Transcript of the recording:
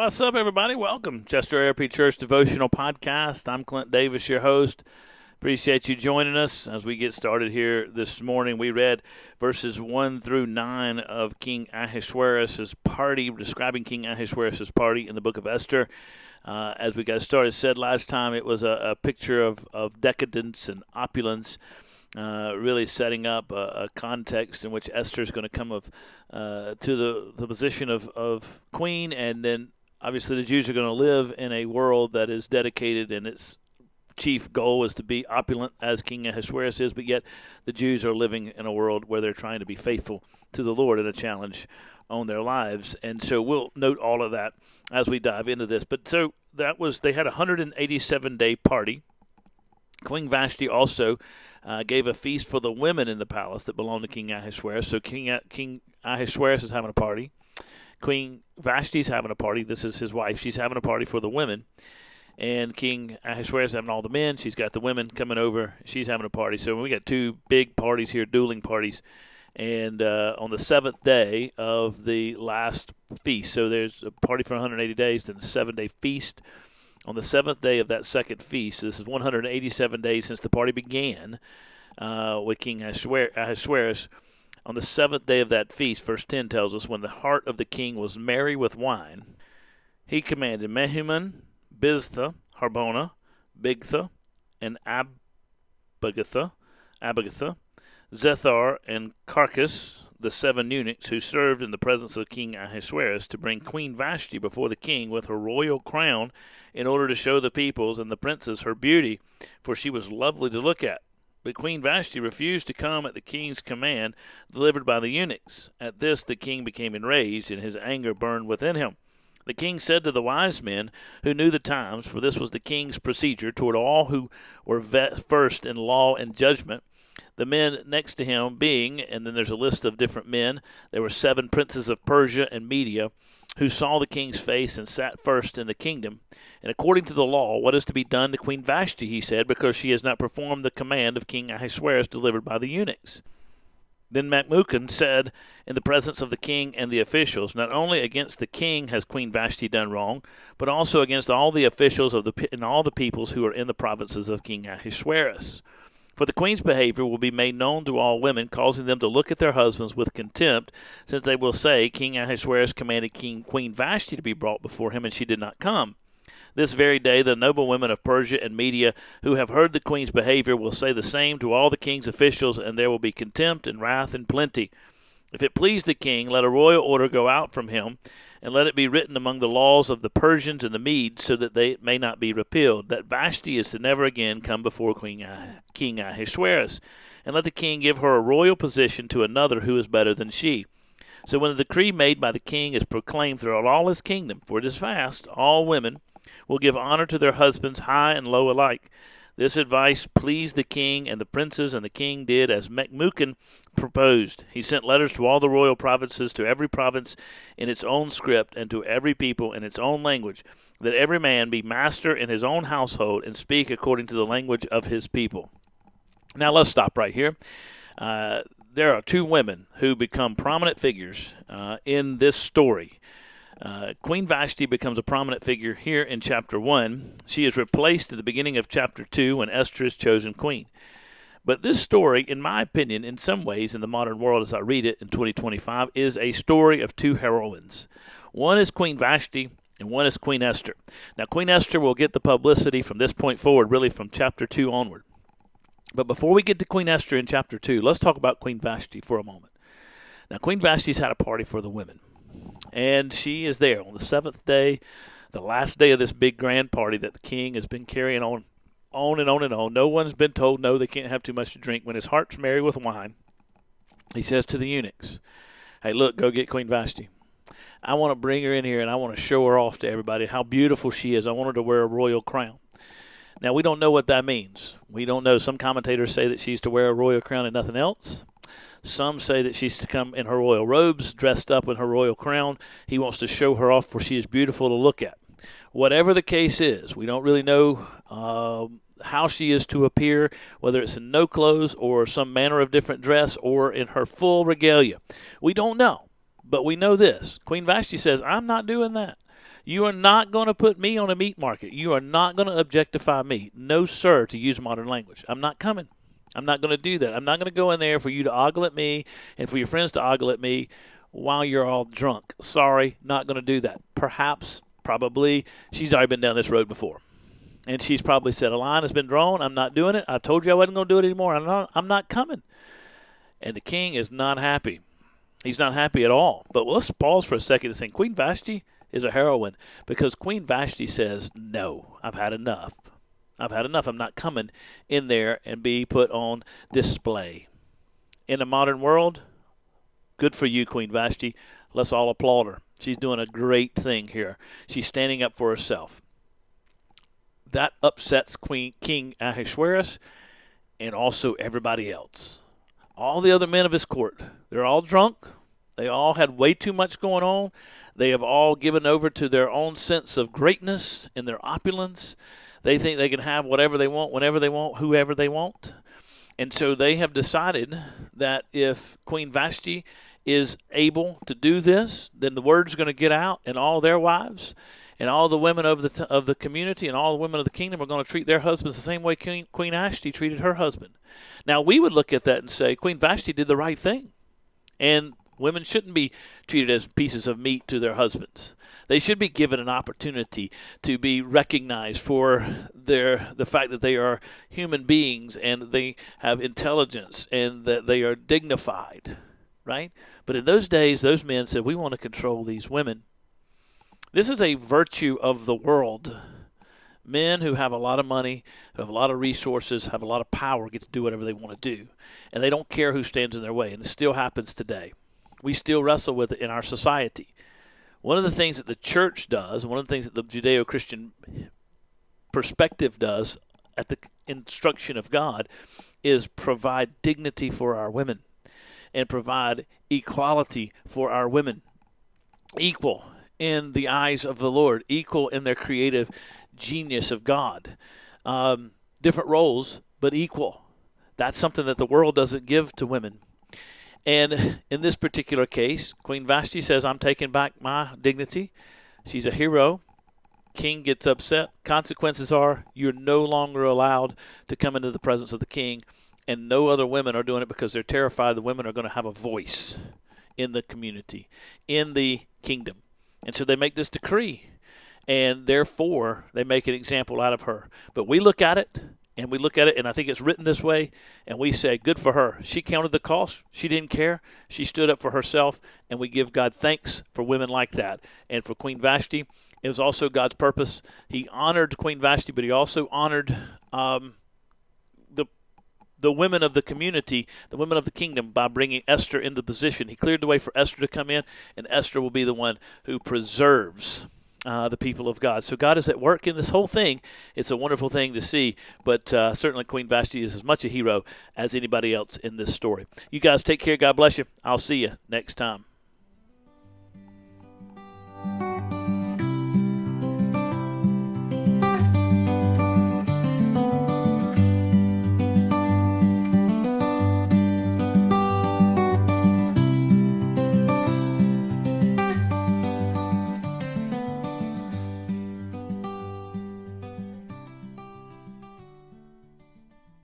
What's up, everybody? Welcome. Chester ARP Church Devotional Podcast. I'm Clint Davis, your host. Appreciate you joining us as we get started here this morning. We read verses 1 through 9 of King Ahasuerus' party, describing King Ahasuerus' party in the book of Esther. As we got started, said last time, it was a picture of decadence and opulence, really setting up a context in which Esther is going to come to the position of queen, and then obviously the Jews are going to live in a world that is dedicated, and its chief goal is to be opulent as King Ahasuerus is, but yet the Jews are living in a world where they're trying to be faithful to the Lord, and a challenge on their lives. And so we'll note all of that as we dive into this. But so they had a 187-day party. Queen Vashti also gave a feast for the women in the palace that belonged to King Ahasuerus. So King Ahasuerus is having a party. Queen Vashti's having a party. This is his wife. She's having a party for the women. And King Ahasuerus having all the men. She's got the women coming over. She's having a party. So we got two big parties here, dueling parties. And on the seventh day of the last feast, so there's a party for 180 days, then a 7-day feast. On the seventh day of that second feast, this is 187 days since the party began with King Ahasuerus. On the seventh day of that feast, verse 10 tells us, when the heart of the king was merry with wine, he commanded Mehuman, Biztha, Harbona, Bigtha, and Abagatha, Zethar, and Carcass, the 7 eunuchs who served in the presence of King Ahasuerus, to bring Queen Vashti before the king with her royal crown, in order to show the peoples and the princes her beauty, for she was lovely to look at. But Queen Vashti refused to come at the king's command delivered by the eunuchs. At this the king became enraged, and his anger burned within him. The king said to the wise men who knew the times, for this was the king's procedure toward all who were versed in law and judgment, the men next to him being, and then there's a list of different men, there were 7 princes of Persia and Media, who saw the king's face and sat first in the kingdom. And according to the law, what is to be done to Queen Vashti, he said, because she has not performed the command of King Ahasuerus delivered by the eunuchs. Then Memucan said in the presence of the king and the officials, not only against the king has Queen Vashti done wrong, but also against all the officials and all the peoples who are in the provinces of King Ahasuerus. For the queen's behavior will be made known to all women, causing them to look at their husbands with contempt, since they will say, King Ahasuerus commanded Queen Vashti to be brought before him, and she did not come. This very day the noble women of Persia and Media who have heard the queen's behavior will say the same to all the king's officials, and there will be contempt and wrath and plenty. If it please the king, let a royal order go out from him, and let it be written among the laws of the Persians and the Medes, so that they may not be repealed, that Vashti is to never again come before King Ahasuerus, and let the king give her a royal position to another who is better than she. So when the decree made by the king is proclaimed throughout all his kingdom, for it is vast, all women will give honor to their husbands, high and low alike. This advice pleased the king and the princes, and the king did as Memucan proposed. He sent letters to all the royal provinces, to every province in its own script, and to every people in its own language, that every man be master in his own household, and speak according to the language of his people. Now let's stop right here. There are 2 women who become prominent figures in this story. Queen Vashti becomes a prominent figure here in chapter 1. She is replaced at the beginning of chapter 2 when Esther is chosen queen. But this story, in my opinion, in some ways in the modern world as I read it in 2025, is a story of 2 heroines. One is Queen Vashti and one is Queen Esther. Now, Queen Esther will get the publicity from this point forward, really from chapter 2 onward. But before we get to Queen Esther in chapter 2, let's talk about Queen Vashti for a moment. Now, Queen Vashti's had a party for the women. And she is there on the 7th day, the last day of this big grand party that the king has been carrying on and on and on. No one's been told no, they can't have too much to drink. When his heart's merry with wine, he says to the eunuchs, hey, look, go get Queen Vashti. I want to bring her in here, and I want to show her off to everybody how beautiful she is. I want her to wear a royal crown. Now, we don't know what that means. We don't know. Some commentators say that she's to wear a royal crown and nothing else. Some say that she's to come in her royal robes, dressed up in her royal crown. He wants to show her off, for she is beautiful to look at. Whatever the case is, we don't really know how she is to appear, whether it's in no clothes or some manner of different dress or in her full regalia. We don't know, but we know this. Queen Vashti says, I'm not doing that. You are not going to put me on a meat market. You are not going to objectify me. No, sir, to use modern language. I'm not coming. I'm not going to do that. I'm not going to go in there for you to ogle at me and for your friends to ogle at me while you're all drunk. Sorry, not going to do that. Perhaps, probably, she's already been down this road before. And she's probably said, a line has been drawn. I'm not doing it. I told you I wasn't going to do it anymore. I'm not coming. And the king is not happy. He's not happy at all. But let's pause for a second and think Queen Vashti is a heroine, because Queen Vashti says, no, I've had enough. I've had enough. I'm not coming in there and be put on display. In a modern world, good for you, Queen Vashti. Let's all applaud her. She's doing a great thing here. She's standing up for herself. That upsets King Ahasuerus and also everybody else. All the other men of his court, they're all drunk. They all had way too much going on. They have all given over to their own sense of greatness and their opulence. They think they can have whatever they want, whenever they want, whoever they want. And so they have decided that if Queen Vashti is able to do this, then the word's going to get out, and all their wives and all the women of the community and all the women of the kingdom are going to treat their husbands the same way Queen Vashti treated her husband. Now, we would look at that and say, Queen Vashti did the right thing. And women shouldn't be treated as pieces of meat to their husbands. They should be given an opportunity to be recognized for the fact that they are human beings and they have intelligence and that they are dignified, right? But in those days, those men said, we want to control these women. This is a virtue of the world. Men who have a lot of money, who have a lot of resources, have a lot of power, get to do whatever they want to do. And they don't care who stands in their way. And it still happens today. We still wrestle with it in our society. One of the things that the church does, one of the things that the Judeo-Christian perspective does at the instruction of God, is provide dignity for our women and provide equality for our women. Equal in the eyes of the Lord, equal in their creative genius of God. Different roles, but equal. That's something that the world doesn't give to women. And in this particular case, Queen Vashti says, I'm taking back my dignity. She's a hero. King gets upset. Consequences are you're no longer allowed to come into the presence of the king, and no other women are doing it because they're terrified the women are going to have a voice in the community, in the kingdom. And so they make this decree, and therefore they make an example out of her. But we look at it, and I think it's written this way, and we say, good for her. She counted the cost. She didn't care. She stood up for herself, and we give God thanks for women like that. And for Queen Vashti, it was also God's purpose. He honored Queen Vashti, but he also honored the women of the community, the women of the kingdom, by bringing Esther into position. He cleared the way for Esther to come in, and Esther will be the one who preserves the people of God. So God is at work in this whole thing. It's a wonderful thing to see, but certainly Queen Vashti is as much a hero as anybody else in this story. You guys take care. God bless you. I'll see you next time.